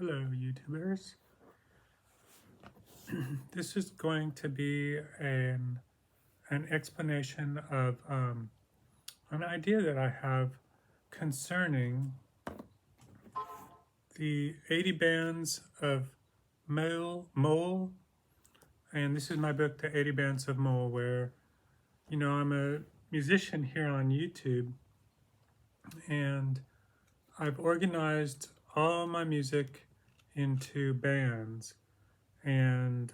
Hello, YouTubers. This is going to be an explanation of an idea that I have concerning the 80 bands of mole. And this is my book, The 80 Bands of Mole, where, I'm a musician here on YouTube, and I've organized all my music into bands. And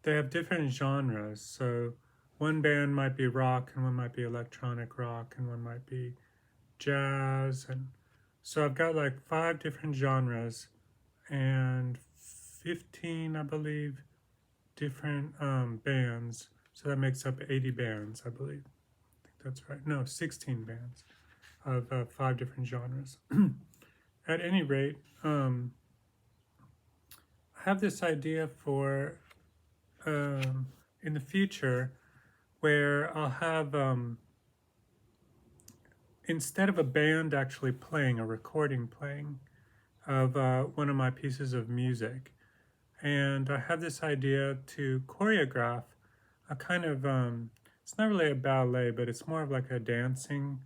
they have different genres. So one band might be rock, and one might be electronic rock, and one might be jazz. And so I've got like 5 different genres and 15, I believe, different bands. So that makes up 80 bands, I believe. I think that's right. No, 16 bands of 5 different genres. At any rate, I have this idea for in the future where I'll have, instead of a band actually playing, a recording playing of one of my pieces of music. And I have this idea to choreograph a kind of, it's not really a ballet, but it's more of like a dancing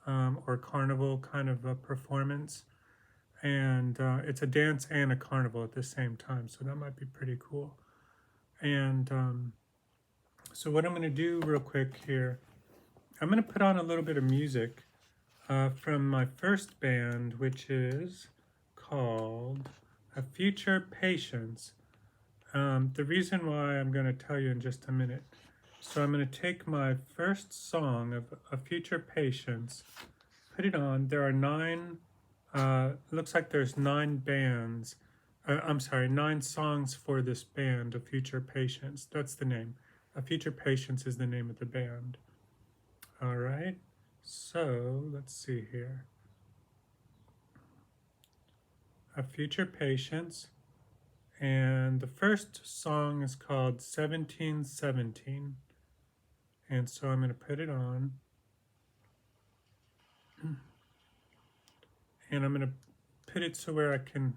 or carnival kind of a performance. And it's a dance and a carnival at the same time, so that might be pretty cool. And so what I'm going to do real quick here, I'm going to put on a little bit of music from my first band, which is called A Future Patience. The reason why I'm going to tell you in just a minute. So I'm going to take my first song of A Future Patience, put it on. There are 9, looks like there's 9 bands. I'm sorry, 9 songs for this band, A Future Patience. That's the name. A Future Patience is the name of the band. All right, so let's see here. A Future Patience, and the first song is called 1717. And so I'm going to put it on, and I'm going to put it so where I can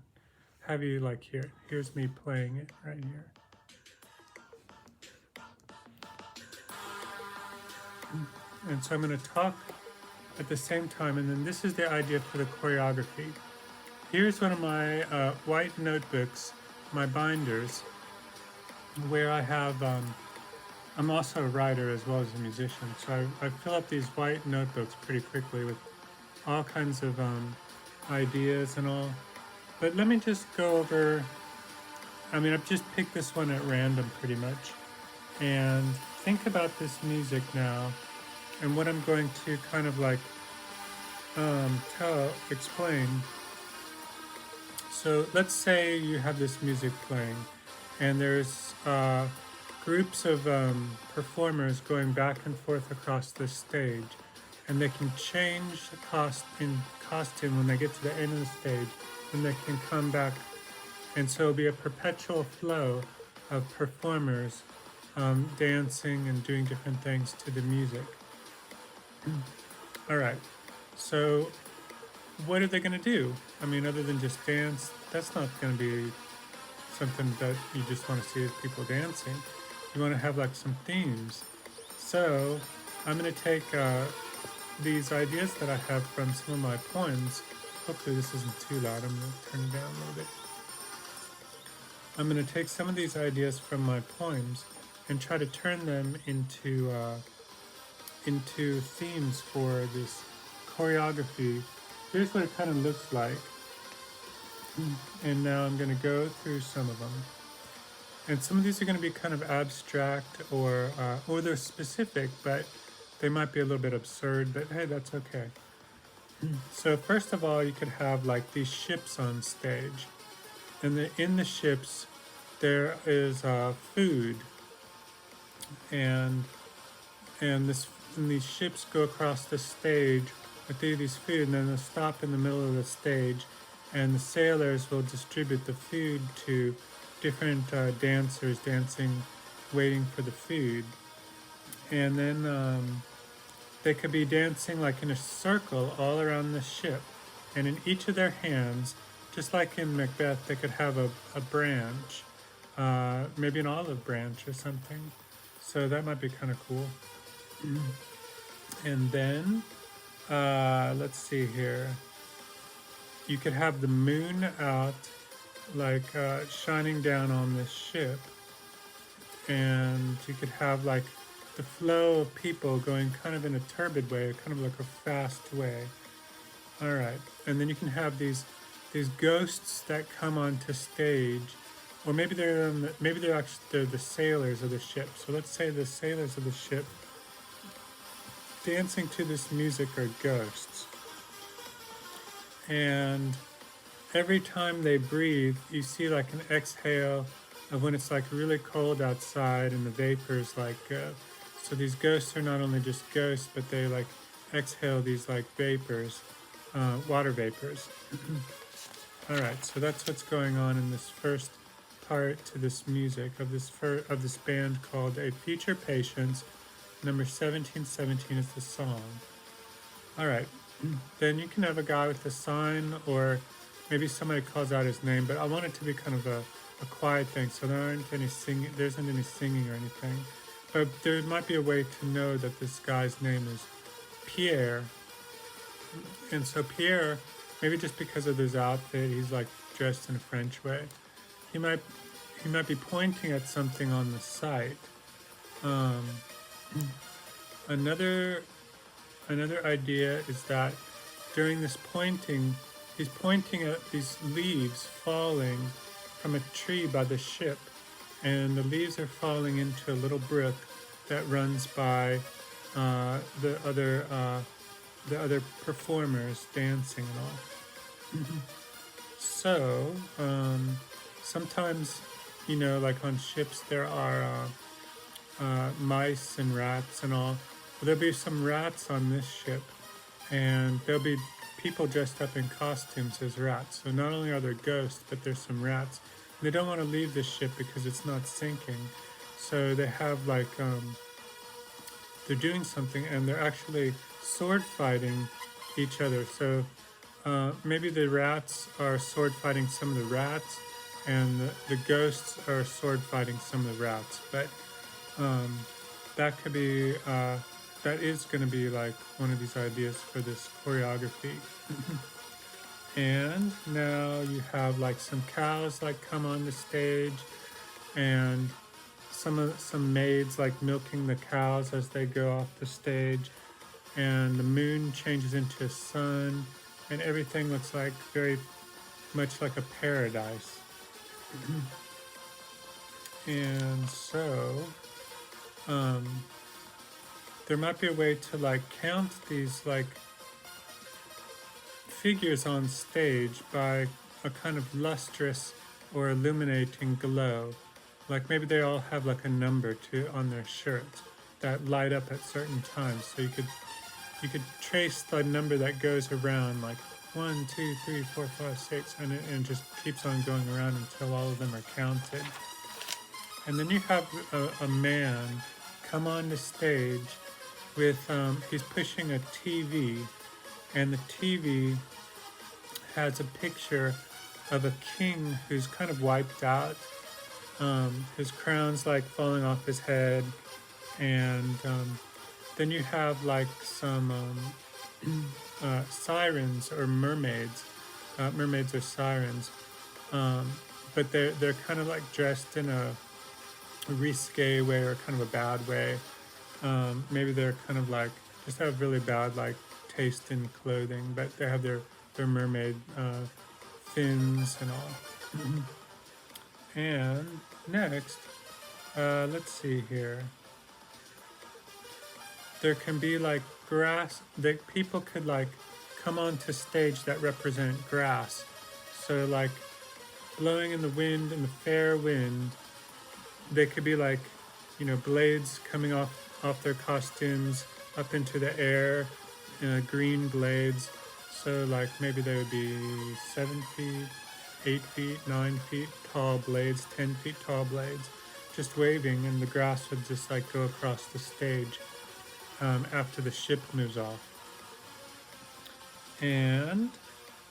have you like here. Here's me playing it right here. And so I'm going to talk at the same time, and then this is the idea for the choreography. Here's one of my white notebooks, my binders, where I have, I'm also a writer as well as a musician, so I fill up these white notebooks pretty quickly with all kinds of ideas and all. But let me just go over, I've just picked this one at random pretty much, and think about this music now and what I'm going to kind of like explain. So let's say you have this music playing, and there's groups of performers going back and forth across the stage, and they can change in costume when they get to the end of the stage, and they can come back, and so it'll be a perpetual flow of performers dancing and doing different things to the music. All right, so what are they going to do? Other than just dance, that's not going to be something that you just want to see people dancing. You want to have like some themes. So I'm going to take these ideas that I have from some of my poems. Hopefully this isn't too loud. I'm going to turn it down a little bit. I'm going to take some of these ideas from my poems and try to turn them into themes for this choreography. Here's what it kind of looks like. And now I'm going to go through some of them. And some of these are going to be kind of abstract or they're specific, but they might be a little bit absurd, but hey, that's okay. So first of all, you could have like these ships on stage. And in the ships, there is food. And these ships go across the stage with these food, and then they'll stop in the middle of the stage, and the sailors will distribute the food to different dancers dancing, waiting for the food. And then they could be dancing like in a circle all around the ship, and in each of their hands, just like in Macbeth, they could have a branch, maybe an olive branch or something. So that might be kind of cool. And then, let's see here. You could have the moon out, like shining down on this ship, and you could have like the flow of people going kind of in a turbid way, kind of like a fast way. All right, and then you can have these ghosts that come onto stage, or maybe they're actually they're the sailors of the ship. So let's say the sailors of the ship dancing to this music are ghosts, and every time they breathe, you see like an exhale of when it's like really cold outside and the vapors like. So these ghosts are not only just ghosts, but they like exhale these like vapors, water vapors. All right, so that's what's going on in this first part to this music of this band called A Future Patience. Number 1717 is the song. All right, then you can have a guy with a sign, or maybe somebody calls out his name, but I want it to be kind of a quiet thing, so there isn't any singing or anything. But there might be a way to know that this guy's name is Pierre. And so Pierre, maybe just because of his outfit, he's like dressed in a French way. He might be pointing at something on the site. Another idea is that during this pointing, he's pointing at these leaves falling from a tree by the ship, and the leaves are falling into a little brook that runs by the other performers dancing and all. So sometimes, like on ships there are mice and rats and all. Well, there'll be some rats on this ship, and there'll be people dressed up in costumes as rats. So not only are there ghosts, but there's some rats. They don't want to leave the ship because it's not sinking. So they have like, they're doing something, and they're actually sword fighting each other. So maybe the rats are sword fighting some of the rats, and the ghosts are sword fighting some of the rats. But that could be, that is going to be like one of these ideas for this choreography. And now you have like some cows like come on the stage, and some maids like milking the cows as they go off the stage, and the moon changes into a sun, and everything looks like very much like a paradise. And so there might be a way to like count these like figures on stage by a kind of lustrous or illuminating glow. Like maybe they all have like a number on their shirts that light up at certain times. So you could trace the number that goes around, like 1, 2, 3, 4, 5, 6, and it just keeps on going around until all of them are counted. And then you have a man come on the stage with, he's pushing a TV, and the TV has a picture of a king who's kind of wiped out. His crown's like falling off his head, and then you have like some sirens or mermaids. Mermaids are sirens, but they're kind of like dressed in a risque way or kind of a bad way. Maybe they're kind of like just have really bad like taste in clothing, but they have their mermaid fins and all. And next, let's see here. There can be like grass that people could like come onto stage that represent grass. So like blowing in the wind, in the fair wind, they could be like, blades coming off their costumes up into the air, green blades. So like maybe they would be 7 feet, 8 feet, 9 feet tall blades, 10 feet tall blades, just waving, and the grass would just like go across the stage after the ship moves off. And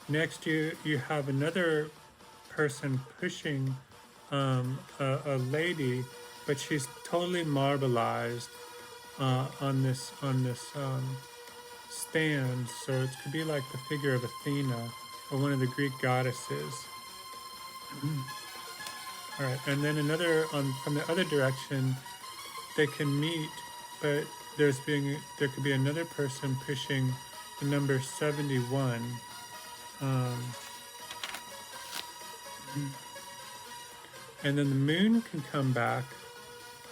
Next, you have another person pushing a lady, but she's totally marbleized on this stand. So it could be like the figure of Athena or one of the Greek goddesses. All right, and then another from the other direction, they can meet, but there could be another person pushing the number 71. Um, and then the moon can come back,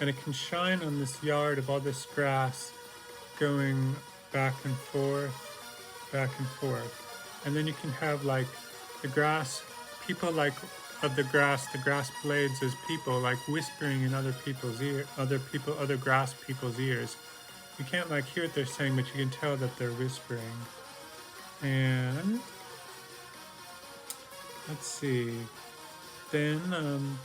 and it can shine on this yard of all this grass going back and forth, back and forth. And then you can have like the grass, people like of the grass blades as people like whispering in other people's ear, other grass people's ears. You can't like hear what they're saying, but you can tell that they're whispering. And let's see, then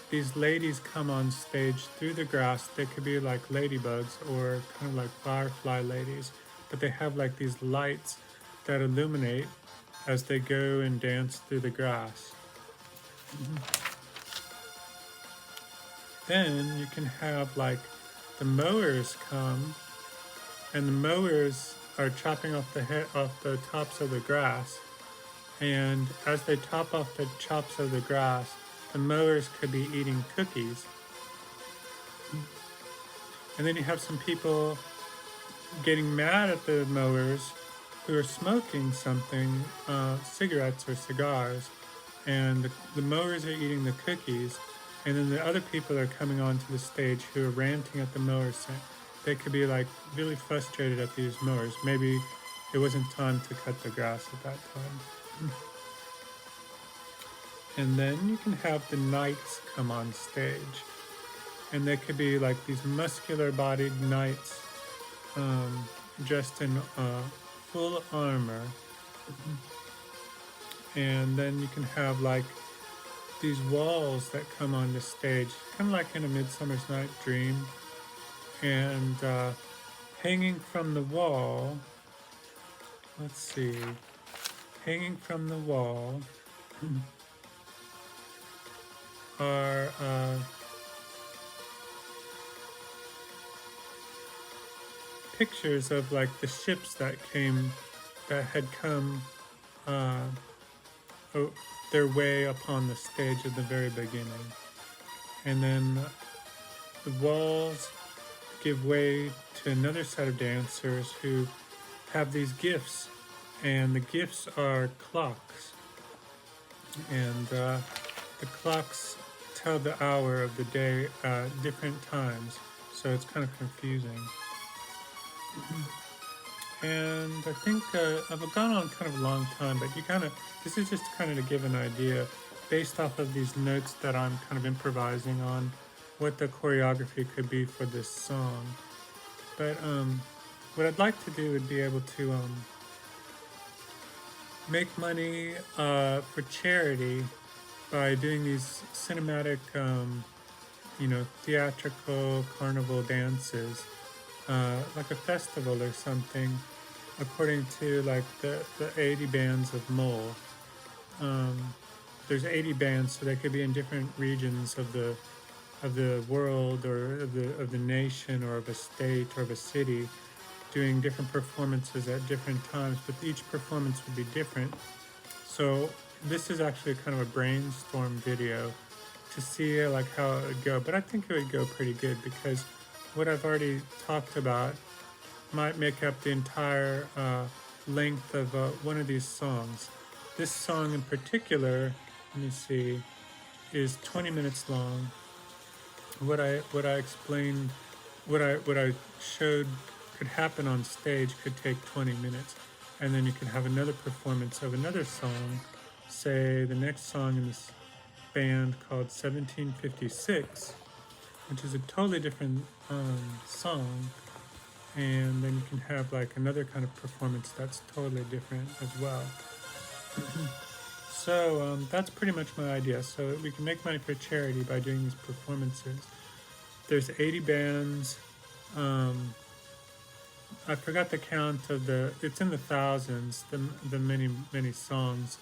these ladies come on stage through the grass. They could be like ladybugs or kind of like firefly ladies, but they have like these lights that illuminate as they go and dance through the grass. Then you can have like the mowers come, and the mowers are chopping off the tops of the grass. And as they top off the chops of the grass, the mowers could be eating cookies. And then you have some people getting mad at the mowers who are smoking something, cigarettes or cigars, and the mowers are eating the cookies, and then the other people are coming onto the stage who are ranting at the mowers. They could be like really frustrated at these mowers. Maybe it wasn't time to cut the grass at that time. And then you can have the knights come on stage, and they could be like these muscular-bodied knights dressed in full armor. And then you can have like these walls that come on the stage, kind of like in A Midsummer's Night Dream. And hanging from the wall, let's see, hanging from the wall are pictures of like the ships that had come their way upon the stage at the very beginning. And then the walls give way to another set of dancers who have these gifts, and the gifts are clocks. And the clocks tell the hour of the day different times, so it's kind of confusing. And I think I've gone on kind of a long time, but this is just kind of to give an idea based off of these notes that I'm kind of improvising on what the choreography could be for this song. But what I'd like to do would be able to make money for charity by doing these cinematic, theatrical carnival dances, like a festival or something, according to like the 80 bands of Mole. There's 80 bands, so they could be in different regions of the world or of the nation or of a state or of a city, doing different performances at different times, but each performance would be different. So this is actually kind of a brainstorm video to see like how it would go, but I think it would go pretty good because what I've already talked about might make up the entire length of one of these songs. This song in particular, let me see, is 20 minutes long. What I explained, what I showed could happen on stage could take 20 minutes, and then you could have another performance of another song, say the next song in this band called 1756, which is a totally different song, and then you can have like another kind of performance that's totally different as well. So that's pretty much my idea. So we can make money for charity by doing these performances. There's 80 bands I forgot the count of it's in the thousands, the many songs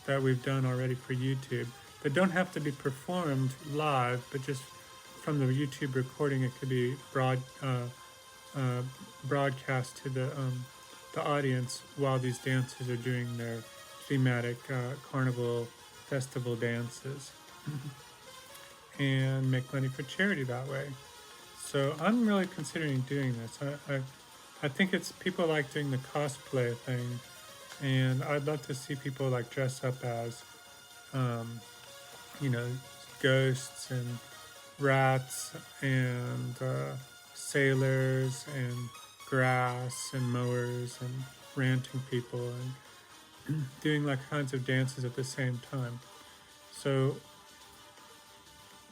that we've done already for YouTube that don't have to be performed live, but just from the YouTube recording, it could be uh, broadcast to the audience while these dancers are doing their thematic carnival festival dances and make money for charity that way. So I'm really considering doing this. I think it's people like doing the cosplay thing, and I'd love to see people like dress up as, um, you know, ghosts and rats and sailors and grass and mowers and ranting people and doing like kinds of dances at the same time. So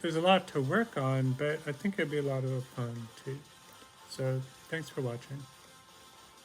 there's a lot to work on, but I think it'd be a lot of fun too. So thanks for watching.